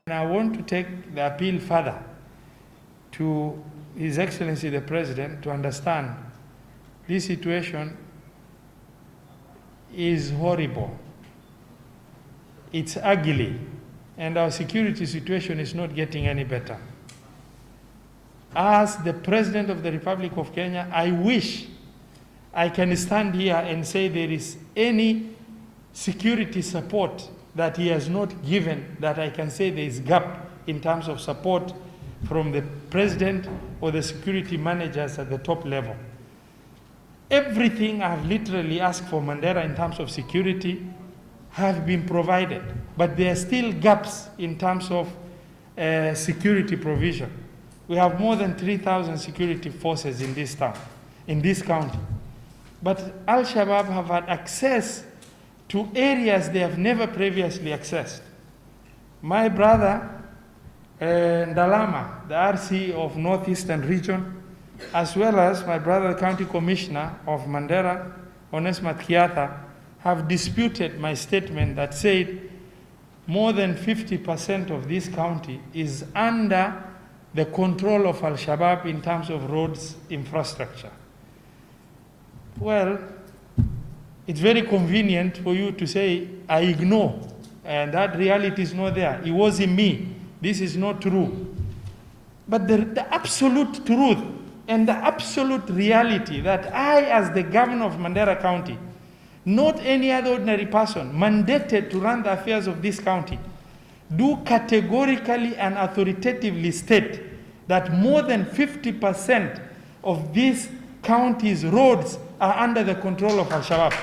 And I want to take the appeal further to His Excellency the President to understand this situation is horrible. It's ugly, and our security situation is not getting any better. As the President of the Republic of Kenya, I wish I can stand here and say there is any security support that he has not given, that I can say there is gap in terms of support from the President or the security managers at the top level. Everything I've literally asked for Mandera in terms of security have been provided, but there are still gaps in terms of security provision. We have more than 3,000 security forces in this town, in this county. But Alshabab have had access to areas they have never previously accessed. My brother, Ndalama, the RC of Northeastern Region, as well as my brother, the County Commissioner of Mandera, Onesmat Kiatha, have disputed my statement that said more than 50% of this county is under the control of Al-Shabaab in terms of roads infrastructure. Well, it's very convenient for you to say, I ignore, and that reality is not there. It wasn't me. This is not true. But the absolute truth and the absolute reality that I, as the governor of Mandera County, not any other ordinary person, mandated to run the affairs of this county, do categorically and authoritatively state that more than 50% of this county's roads are under the control of Al-Shabaab.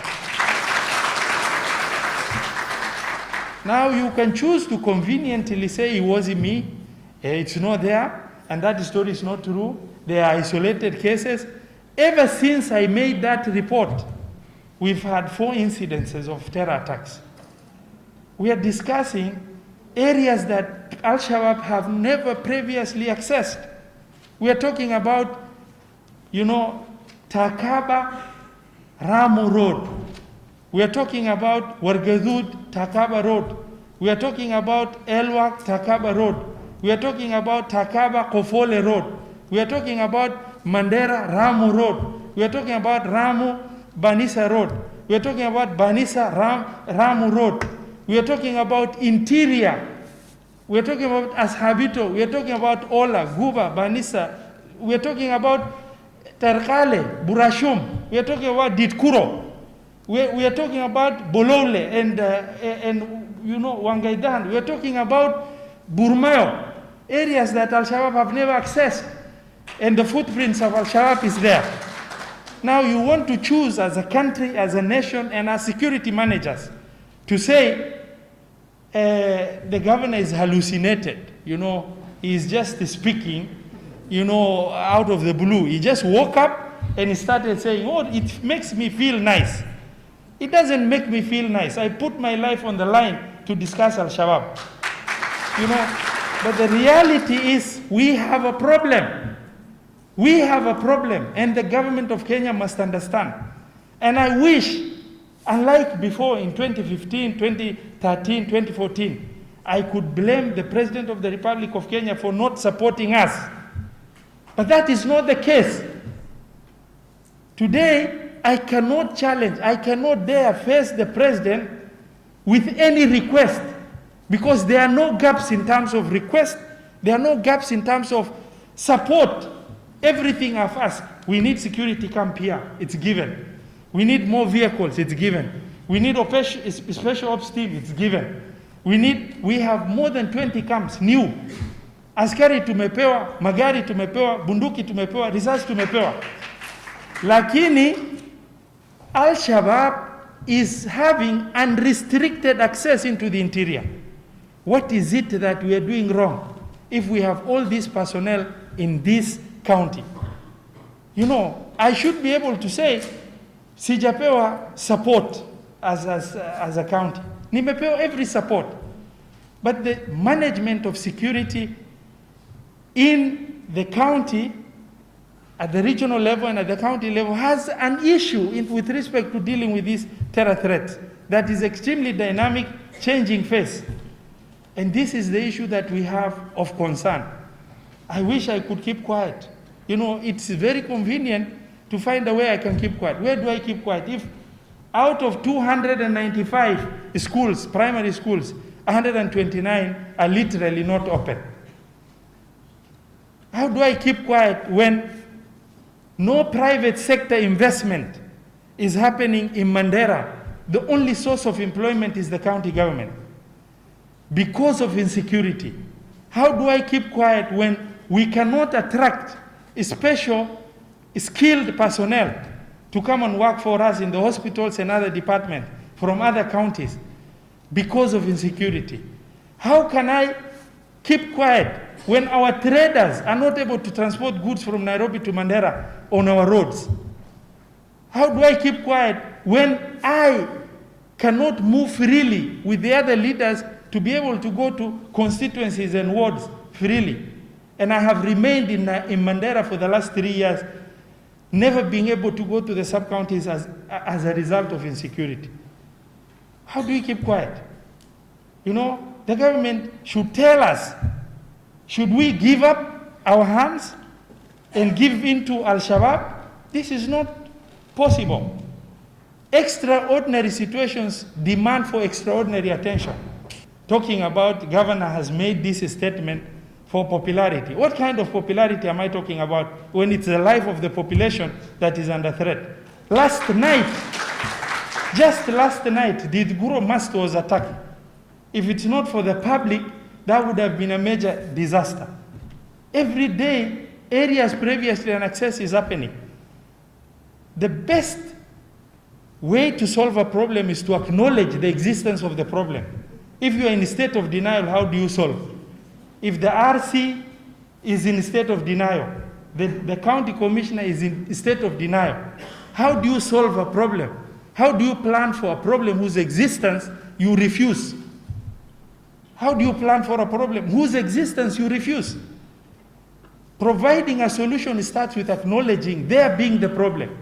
Now you can choose to conveniently say it wasn't me, it's not there, and that story is not true. There are isolated cases. Ever since I made that report, we've had 4 incidences of terror attacks. We are discussing areas that Al-Shabaab have never previously accessed. We are talking about, Takaba Ramu Road. We are talking about Wargadud Takaba Road. We are talking about Elwak Takaba Road. We are talking about Takaba Kofole Road. We are talking about Mandera Ramu Road. We are talking about Ramu Banisa Road. We are talking about Banisa Ramu Road. We are talking about interior. We are talking about Ashabito. We are talking about Ola, Guba, Banisa. We are talking about Terkale, Burashum. We are talking about Ditkuro. We are talking about Bolole and Wangaidan. We are talking about Burmayo, areas that Al-Shabaab have never accessed. And the footprints of Al-Shabaab is there. Now you want to choose as a country, as a nation, and as security managers to say the governor is hallucinated. He's just speaking, out of the blue. He just woke up and he started saying, oh, it makes me feel nice. It doesn't make me feel nice. I put my life on the line to discuss Al-Shabaab. But the reality is we have a problem. We have a problem, and the government of Kenya must understand. And I wish, unlike before in 2015, 2013, 2014, I could blame the President of the Republic of Kenya for not supporting us. But that is not the case. Today, I cannot challenge, I cannot dare face the President with any request, because there are no gaps in terms of request, there are no gaps in terms of support. Everything I've asked, we need security camp here, it's given. We need more vehicles, it's given. We need a special ops team, it's given. We have more than 20 camps, new. Askari tumepewa, magari tumepewa, bunduki tumepewa, risasi tumepewa. Lakini, Al-Shabaab is having unrestricted access into the interior. What is it that we are doing wrong if we have all these personnel in this county? I should be able to say, sijapewa support as a county. Nimepewa every support. But the management of security in the county, at the regional level and at the county level, has an issue with respect to dealing with these terror threats that is extremely dynamic, changing face. And this is the issue that we have of concern. I wish I could keep quiet. You know, it's very convenient to find a way I can keep quiet. Where do I keep quiet? If out of 295 schools, primary schools, 129 are literally not open. How do I keep quiet when no private sector investment is happening in Mandera? The only source of employment is the county government because of insecurity. How do I keep quiet when we cannot attract special skilled personnel to come and work for us in the hospitals and other departments from other counties because of insecurity? How can I keep quiet when our traders are not able to transport goods from Nairobi to Mandera on our roads? How do I keep quiet when I cannot move freely with the other leaders to be able to go to constituencies and wards freely? And I have remained in Mandera for the last 3 years, never being able to go to the sub-counties as a result of insecurity. How do we keep quiet? You know, the government should tell us, should we give up our hands and give in to Alshabab? This is not possible. Extraordinary situations demand for extraordinary attention. Talking about governor has made this statement for popularity. What kind of popularity am I talking about when it's the life of the population that is under threat? Last night, just last night, the Guru mast was attacked. If it's not for the public, that would have been a major disaster. Every day, areas previously unaccessed is happening. The best way to solve a problem is to acknowledge the existence of the problem. If you are in a state of denial, how do you solve? If the RC is in a state of denial, the county commissioner is in a state of denial, how do you solve a problem? How do you plan for a problem whose existence you refuse? How do you plan for a problem whose existence you refuse? Providing a solution starts with acknowledging there being the problem.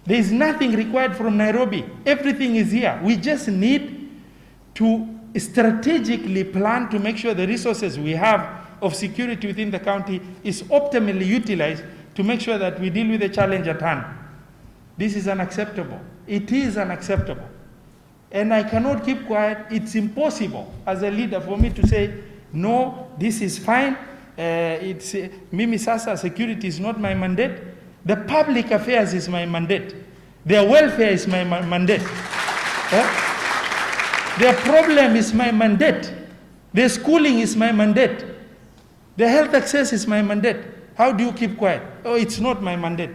There is nothing required from Nairobi. Everything is here. We just need to strategically plan to make sure the resources we have of security within the county is optimally utilized to make sure that we deal with the challenge at hand. This is unacceptable. It is unacceptable. And I cannot keep quiet. It's impossible as a leader for me to say, no, this is fine. Mimi Sasa, security is not my mandate. The public affairs is my mandate. Their welfare is my mandate. Their problem is my mandate. Their schooling is my mandate. Their health access is my mandate. How do you keep quiet? Oh, it's not my mandate.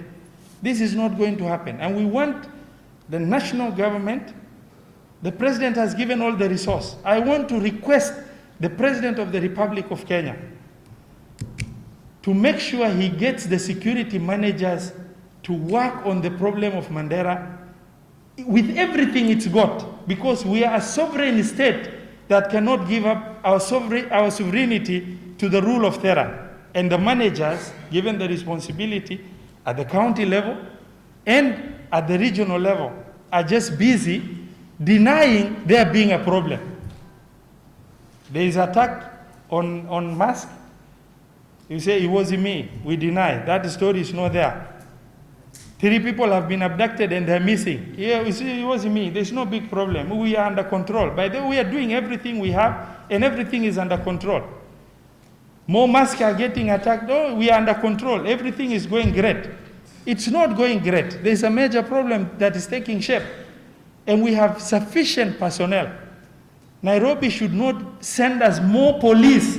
This is not going to happen. And we want the national government. The president has given all the resource. I want to request the President of the Republic of Kenya to make sure he gets the security managers to work on the problem of Mandera with everything it's got, because we are a sovereign state that cannot give up our sovereignty to the rule of terror. And the managers, given the responsibility at the county level and at the regional level, are just busy denying there being a problem. There is attack on mask. You say, it wasn't me. We deny. That story is not there. 3 people have been abducted and they're missing. Yeah, you see, it wasn't me. There's no big problem. We are under control. By the way, we are doing everything we have and everything is under control. More masks are getting attacked. Oh, we are under control. Everything is going great. It's not going great. There's a major problem that is taking shape. And we have sufficient personnel. Nairobi should not send us more police,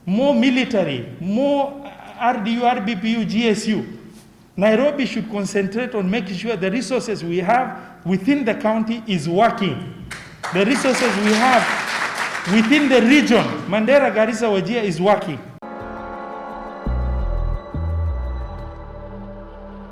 more military, more RDU, RBPU, GSU. Nairobi should concentrate on making sure the resources we have within the county is working. The resources we have within the region, Mandera, Garissa, Wajir, is working.